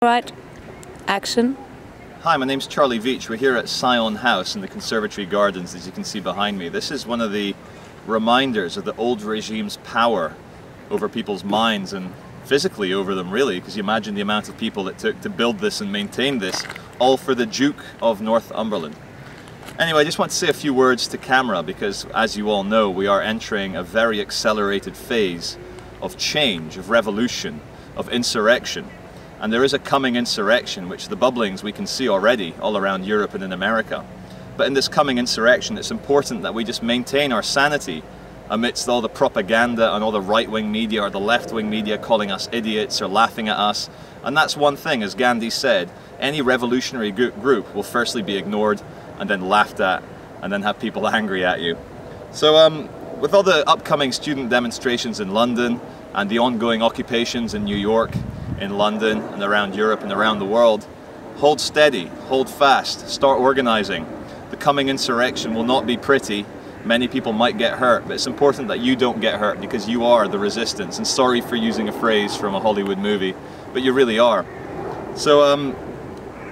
Right, action. Hi, my name's Charlie Veitch. We're here at Syon House in the Conservatory Gardens, as you can see behind me. This is one of the reminders of the old regime's power over people's minds and physically over them, really, because you imagine the amount of people it took to build this and maintain this, all for the Duke of Northumberland. Anyway, I just want to say a few words to camera because, as you all know, we are entering a very accelerated phase of change, of revolution, of insurrection. And there is a coming insurrection, which the bubblings we can see already all around Europe and in America. But in this coming insurrection, it's important that we just maintain our sanity amidst all the propaganda and all the right-wing media or the left-wing media calling us idiots or laughing at us. And that's one thing, as Gandhi said, any revolutionary group will firstly be ignored and then laughed at and then have people angry at you. So with all the upcoming student demonstrations in London and the ongoing occupations in New York, in London and around Europe and around the world, hold steady, hold fast, start organizing. The coming insurrection will not be pretty. Many people might get hurt, but it's important that you don't get hurt because you are the resistance. And sorry for using a phrase from a Hollywood movie, but you really are. So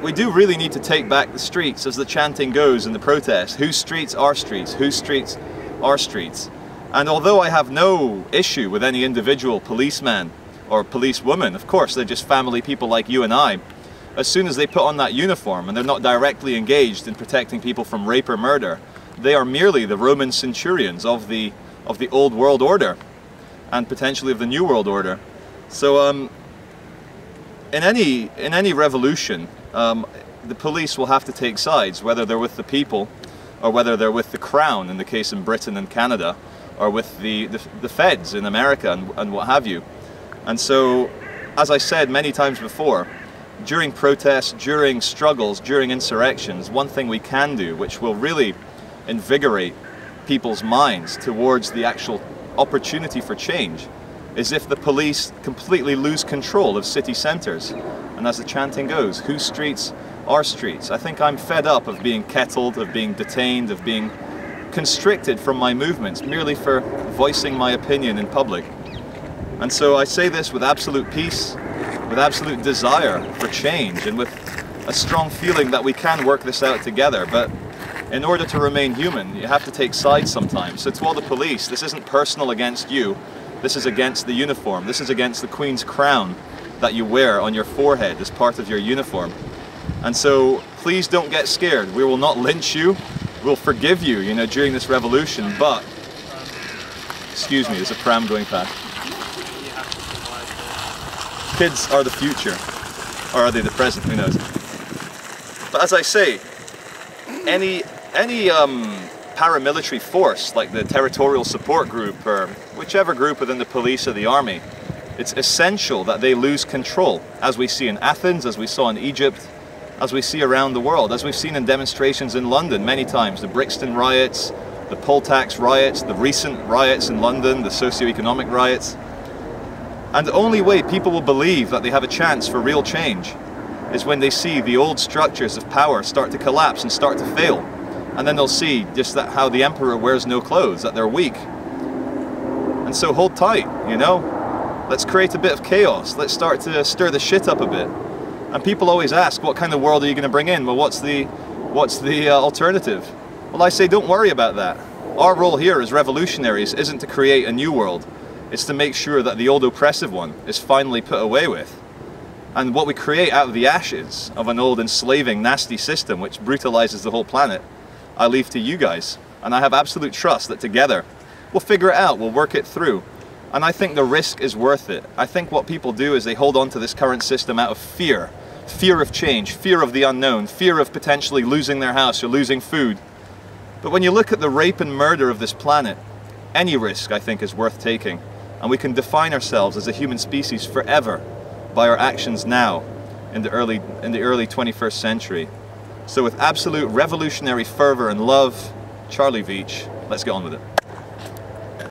we do really need to take back the streets, as the chanting goes in the protest. Whose streets are streets? Whose streets are streets? And although I have no issue with any individual policeman or policewoman, of course, they're just family people like you and I, as soon as they put on that uniform and they're not directly engaged in protecting people from rape or murder, they are merely the Roman centurions of the old world order and potentially of the new world order. So in any revolution, the police will have to take sides, whether they're with the people or whether they're with the crown, in the case in Britain and Canada, or with the feds in America and what have you. And so, as I said many times before, during protests, during struggles, during insurrections, one thing we can do, which will really invigorate people's minds towards the actual opportunity for change, is if the police completely lose control of city centres. And as the chanting goes, whose streets are streets? I think I'm fed up of being kettled, of being detained, of being constricted from my movements merely for voicing my opinion in public. And so I say this with absolute peace, with absolute desire for change, and with a strong feeling that we can work this out together. But in order to remain human, you have to take sides sometimes. So to all the police, this isn't personal against you. This is against the uniform. This is against the Queen's crown that you wear on your forehead as part of your uniform. And so please don't get scared. We will not lynch you. We'll forgive you, during this revolution. But, excuse me, there's a pram going past. Kids are the future, or are they the present? Who knows? But as I say, any paramilitary force, like the Territorial Support Group or whichever group within the police or the army, it's essential that they lose control, as we see in Athens, as we saw in Egypt, as we see around the world, as we've seen in demonstrations in London many times, the Brixton riots, the poll tax riots, the recent riots in London, the socio-economic riots. And the only way people will believe that they have a chance for real change is when they see the old structures of power start to collapse and start to fail. And then they'll see just that how the emperor wears no clothes, that they're weak. And so hold tight, Let's create a bit of chaos. Let's start to stir the shit up a bit. And people always ask, what kind of world are you going to bring in? Well, what's the alternative? Well, I say don't worry about that. Our role here as revolutionaries isn't to create a new world. It's to make sure that the old oppressive one is finally put away with. And what we create out of the ashes of an old enslaving, nasty system which brutalizes the whole planet, I leave to you guys. And I have absolute trust that together we'll figure it out, we'll work it through. And I think the risk is worth it. I think what people do is they hold on to this current system out of fear. Fear of change, fear of the unknown, fear of potentially losing their house or losing food. But when you look at the rape and murder of this planet, any risk, I think, is worth taking. And we can define ourselves as a human species forever by our actions now in the early 21st century. So with absolute revolutionary fervor and love, Charlie Veitch, let's get on with it.